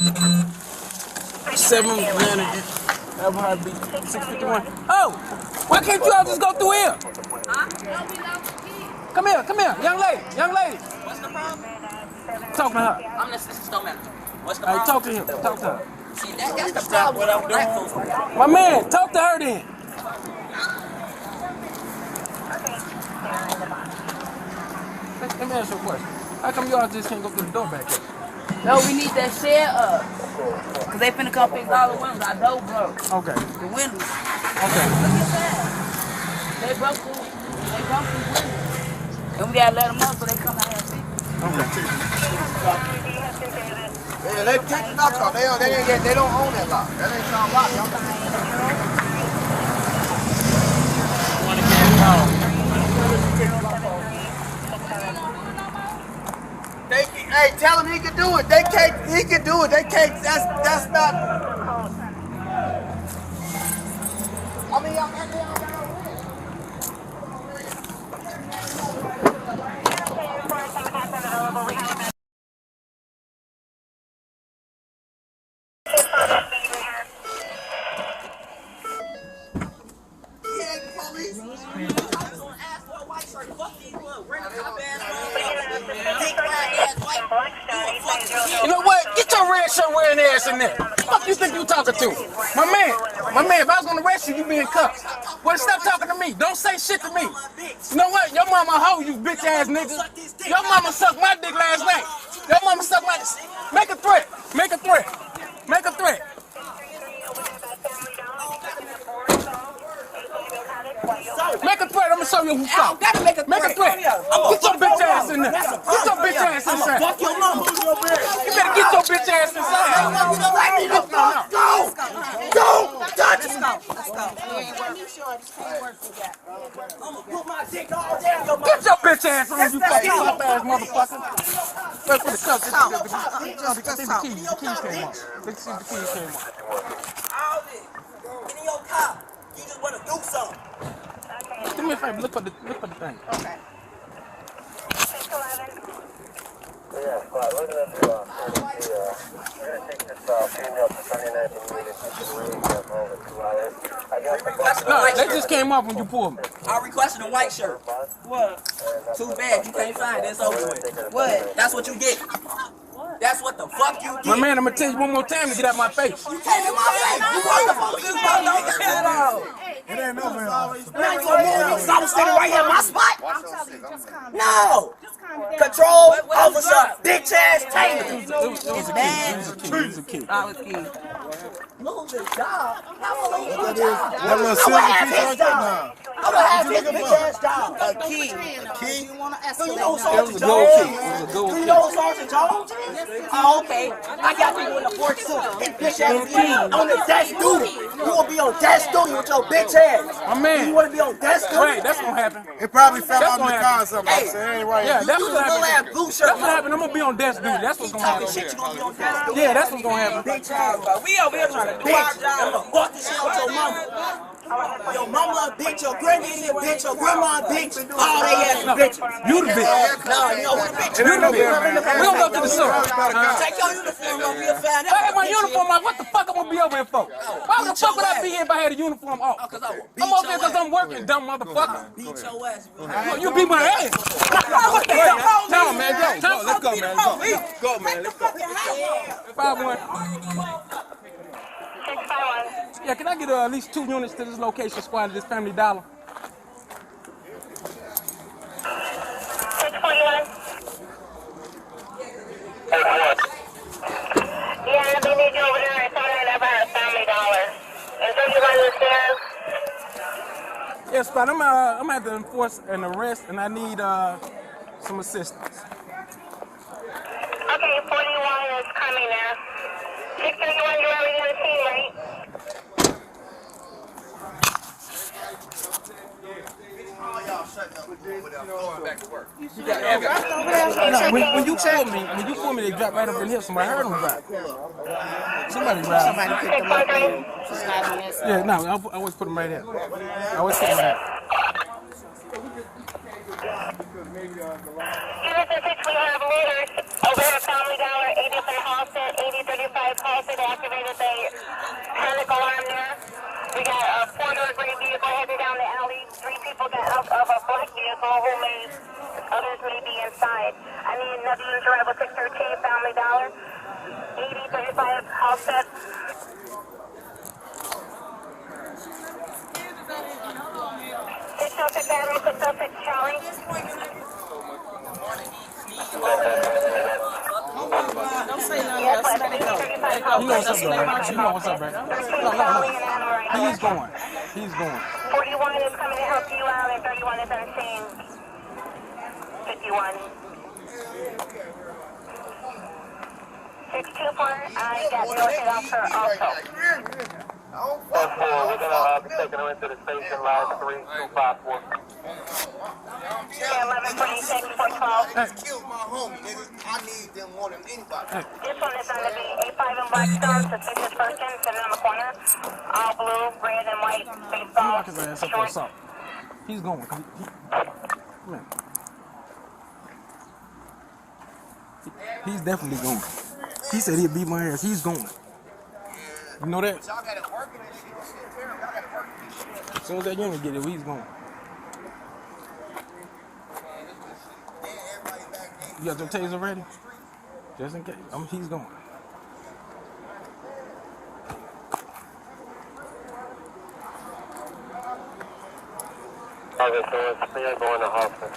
790. That heartbeat. 651. Oh, why can't you all just go through here? Huh? Come here, young lady. What's the problem? Talk to her. I'm the assistant store manager. What's the All right, problem? talk to him. Talk to her. See, that's the problem with black folks. My man, talk to her then. Let me ask you a question. How come y'all just can't go through the door back there? No, we need that shed up. Cause they finna come fix all the windows. Our door broke. Okay. The windows. Okay. Look at that. They broke the windows. And we gotta let them up so they come out here and fix it. Okay. Yeah, they take the knock off. They don't own that lock. That ain't y'all lock. Y'all Hey, tell him he can do it. They can't. He can do it. They can't. That's not. I mean, y'all got You know what? Get your red shirt wearing ass in there. Fuck you think you talking to? My man, if I was gonna arrest you, you be in cuffs. Well, stop talking to me. Don't say shit to me. You know what? Your mama a hoe, you bitch ass nigga. Your mama sucked my dick last night. Your mama sucked my. Make a threat. Make a threat. Make a threat. Make a threat, I'm gonna show you who's up. Make a threat. Get your bitch ass in there. Get your bitch ass inside. Fuck your mama. You better get your bitch ass inside. Go! Touch it! Get your bitch ass on, you fucking soft ass motherfucker. Wait for the cuffs. The keys came off. The keys came off. All this. Get in your car. You just want to do something. Do me a favor, look for the thing. Okay. Yeah, Scott, look at this. We're going to take this female to 29th and meet it to the room over 2 hours. I guess No, they just came off when you pulled me. I requested a white shirt. What? Too bad you can't find it. It's over with. What? That's what you get. That's what the fuck you get. My man, I'm gonna tell you one more time to get out my face. You came in my face. You want the fuck this about no at all. It ain't no man. I ain't gonna move because I was standing right here in my spot. No. Control officer, bitch ass Taylor. It was a kid. I was key. Lose his job. That little silver piece right there now. I would have his bitch ass job. A key. Do you know It Sergeant was a gold key. Jones? It was a gold Do you key. know Sergeant Jones? Oh, okay. I got people in the force too. His bitch ass be on the desk duty. You wanna be on desk duty with your bitch ass. My man. You wanna be on desk duty? Right, that's gonna happen. It probably fell That's out in the gonna car or something. Hey. I'm saying, it ain't right. Yeah, that's You what little ass happened. blue shirt. That's what happened. I'm gonna be on desk duty. That's what's gonna Talking happen. shit, you gonna be on desk duty. Yeah, that's what's gonna happen. Bitch ass. We over here trying to do our Bitch, I'm job. gonna fuck this shit out your mama. Your mama a bitch, your granddaddy a bitch, your grandma a bitch, all they ass bitches. You the bitch. No, you know who the bitch You the is. bitch. We don't go to the store. Take your uniform off, you'll find out. I had my uniform off. What the fuck I'm gonna be over here for? Why the fuck would I be here if I had a uniform off? Cause I will beat I'm over here your because ass. I'm working, dumb motherfucker. Beat your ass. You beat my ass. What the hell? Tell him, man. Go. Let's go, man. Go, man. Let's go. 5-1. Yeah, can I get at least 2 units to this location squad at this Family Dollar? 641. Yeah, they need you over there at Family Dollar. Is that you understand? Yeah, Spot, I'm gonna have to enforce an arrest and I need some assistance. Okay, 41 is coming now. 631, you're already on the scene, right? When you pulled me, they dropped right up in here. Somebody heard them drop. Somebody dropped. Somebody picked them up. Yeah, no, I always put them right here. I always put them right here. Unit 6, we have leaders over at Family Dollar, 80th and Halsted, 8035. 5 calls that activated the panic alarm there. We got a 4-door gray vehicle heading down the alley. 3 people got out of a black vehicle who others may be inside. I need another user at 613 Family Dollar. 8035 house set. 606 Battery, 606 Charlie. Don't say nothing else. Let it go. Let it go. You know what's up, bro? You know what's up, bro? No. He's going. 41 is coming to help you out, and 31 is unseen. 51. 624, I got noted officer also. We're gonna be taking them into the station, line 3254. 1126, 412. Just killed my homie, nigga. I need them more than anybody. This one is on the B85 in Blackstone, suspicious person, sitting on the corner. All blue, red, and white, baseball, Lock his ass up for shorts. assault. He's going. Come here. He's definitely going. He said he'd beat my ass. He's going. You know that? Y'all got it working and shit. This shit terrible. Y'all got it working. As soon as that unit get it, he's going. You got your taser ready? Just in case. He's going. Okay, so it's still going to hospital.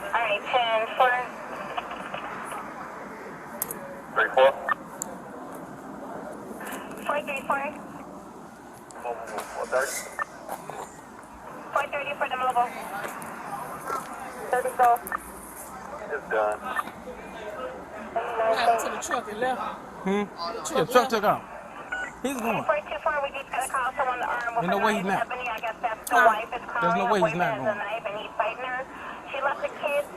Alright, 10-4. 34? 434. 430? 430 for the mobile. 30 go. It's done. What happened to the truck? It left. Yeah, truck took off. He's going. 424, we just got a call someone armed with Ain't no a way knife. he's not. Ebony, I guess that's the wife is calling. There's no way he's not Has going. a knife and he's fighting her. She left the kids,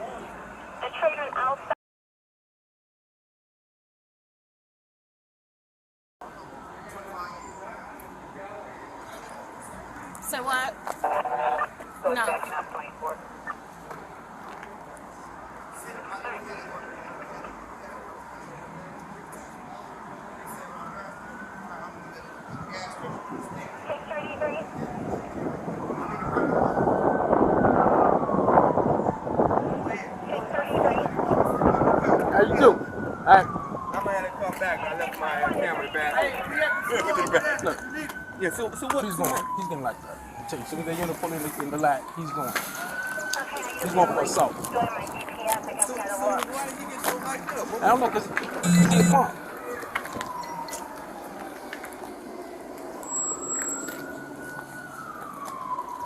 the children outside. Say what? No. How you do? All right. I'm gonna have to come back. I left my camera back. Look. Yeah, so what? He's going. He's going like that. I tell you, as soon as that unit pull in the light, he's going. He's going for assault. I don't know, because he's a pump.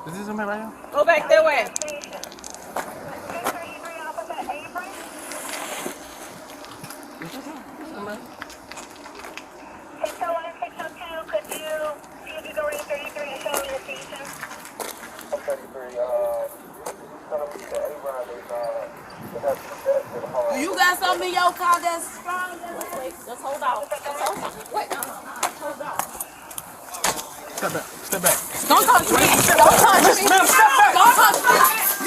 Is this him right here? Go back that way. Is this him? This him, man. 601, 602, could you see if you go to 33 and show me the station? 33, telling me the A-Ride is, Do you got something in your car that's strong? Wait, just hold on. Just hold on. Wait, hold on. Step back. Step back. Don't touch me. Don't touch me. Ma'am, step back. Don't touch me.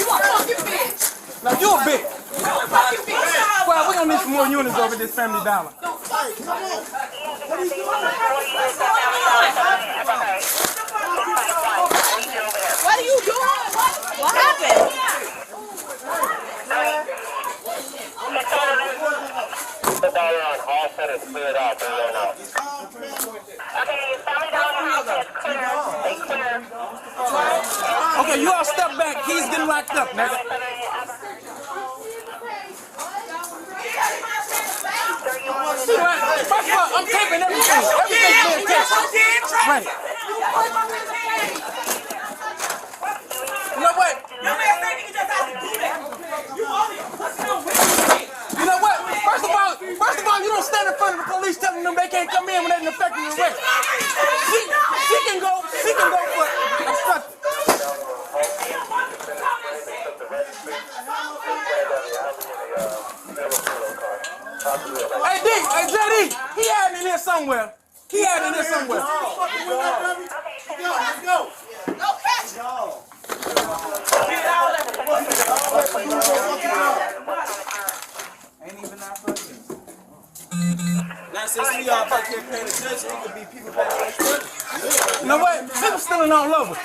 You a fucking bitch. Now, you a bitch. You a fucking bitch. Well, we're going to need some more units over this Family Dollar. What are you doing? What happened? the dollar on all set is cleared out. They're going out. Okay, Family Dollar house is clear. They clear. Okay, you all step back. He's getting locked up, nigga. See what? First of all, I'm taping everything. Everything's being taped. Right. You know what? You know what? First of all, you don't stand in front of the police telling them they can't come in when they're effecting the arrest. She can go for obstruction. Hey, D, hey, JD, he had in here somewhere. Let's go. Go catch him. Ain't even that fucking. Now, since we all back here paying attention, it could be people back there. You know what? People stealing all over.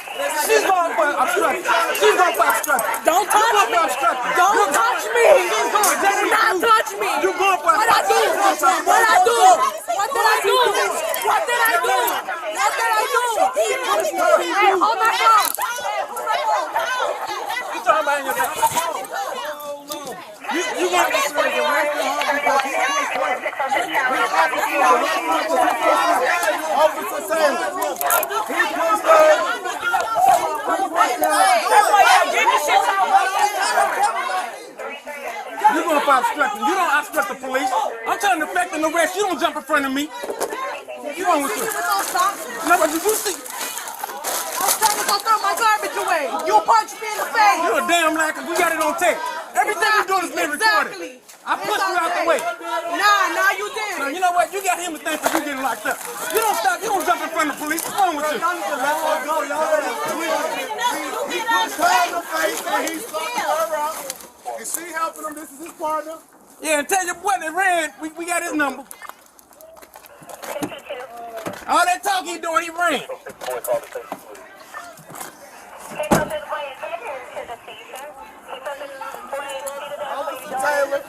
She's going for obstruction. She's going for obstruction. Don't touch me. Don't touch me. Do not touch me. You going for What I do? What I do? What did I do? What did I do? What did I do? Hey, hold my phone. You talking about in your back? You want to see the Officer saying, you're going for obstruction. You don't obstruct the police. I'm trying to effect an arrest. You don't jump in front of me. What's wrong with you? No, but did you see? I was trying to go throw my garbage away. You punched me in the face. You're a damn liar because we got it on tape. Everything you're doing is being recorded. Exactly. I pushed you out the way. Nah, you didn't. Now, you know what? You got him to thank for you getting locked up. You don't stop. You don't jump in front of the police. What's wrong with you? y'all need to let her go. Y'all let her He punched her in the face and he's fucking her up. And she helping him. This is his partner. Yeah, and tell your boy that ran. We got his number. All that talk he doing, he ran. Taylor.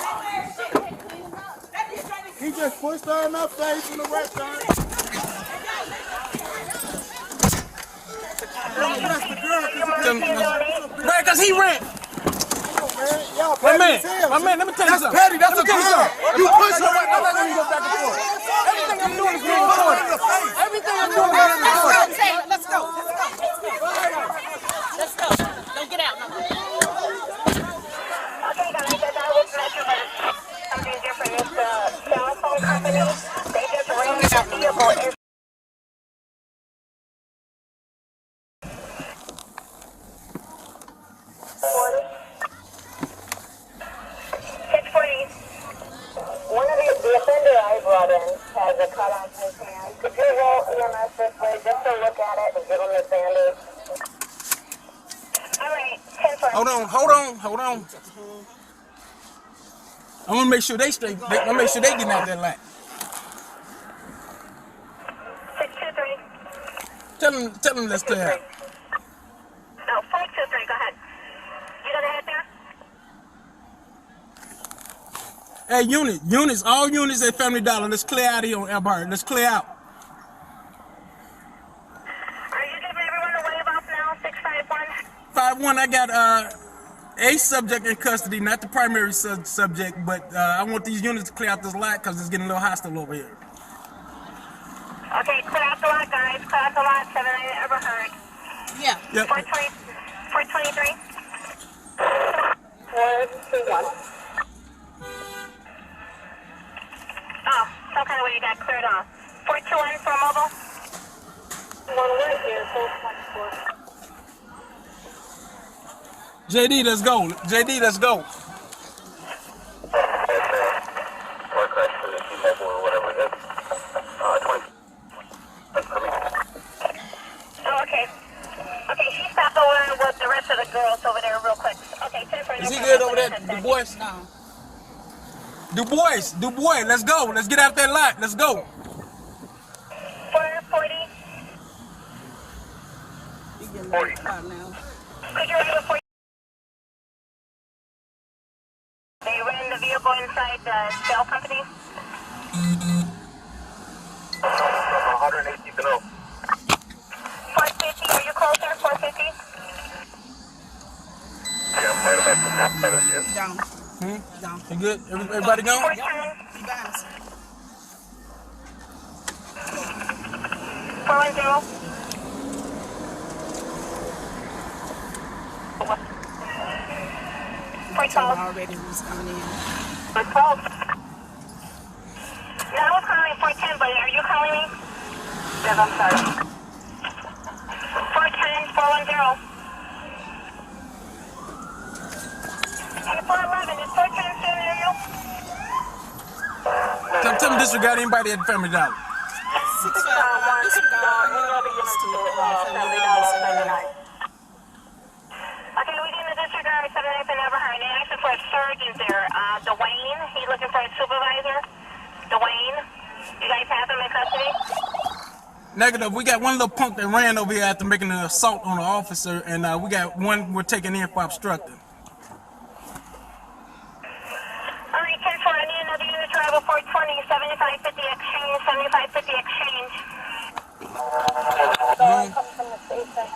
He just pushed her in her face in the restaurant. Right, because he ran. My man, let me tell you something. Petty, that's a girl. You push her I'm not letting you go back and forth. Everything I'm doing is being recorded. Everything I'm doing is being recorded. Let's go. Let's go. Don't get out. Okay, guys, that was Metro, but something different. It's the cell phone company. They just ran that vehicle. One of the offender I brought in has a cut on his hand. Could you roll EMS this way just to look at it and give him the bandage? All right, 10 Hold on. I want to make sure they straight. I want to make sure they getting out that line. 623. Tell them let's clear out. No, 523, go ahead. You got a head there? Hey, units, all units at Family Dollar. Let's clear out here on Elbert. Let's clear out. Are you giving everyone a wave off now? 651? 5-1, I got a subject in custody, not the primary subject, but I want these units to clear out this lot because it's getting a little hostile over here. Okay, clear out the lot, guys. Clear out the lot. 7 I ever heard. Yeah. Yep. 423. 421. Oh, some kind of way you got cleared off. 421 for mobile. One right here, 424. JD, let's go. JD, let's go. Oh, okay. Okay, she stopped over with the rest of the girls over there real quick. Okay, 10 for Is he good over there, Du Bois? No. Du Bois, let's go. Let's get out that lot. Let's go. 440. Could you write before they ran the vehicle inside the shell company? 180 below. 450, are you closer? 450? Yeah, I'm right about the top of it. Down. Down. You good? Everybody gone? 410. 410. Already who's coming in. 412. No, I was calling 410, but are you calling me? Yes, I'm sorry. 410, 410. And 411, is 410 still near you? Tell them disregard anybody at the Family Dollar. 611. Okay, we did the disregard, said anything never heard. They asked for a surgeon there. Dwayne, he's looking for a supervisor. Dwayne. You guys have them in custody? Negative. We got one little punk that ran over here after making an assault on an officer, and we got one we're taking in for obstructing. All right, 10-4, I need another unit to arrival 420, 7550 exchange, 7550 exchange. Mm. Come from the station.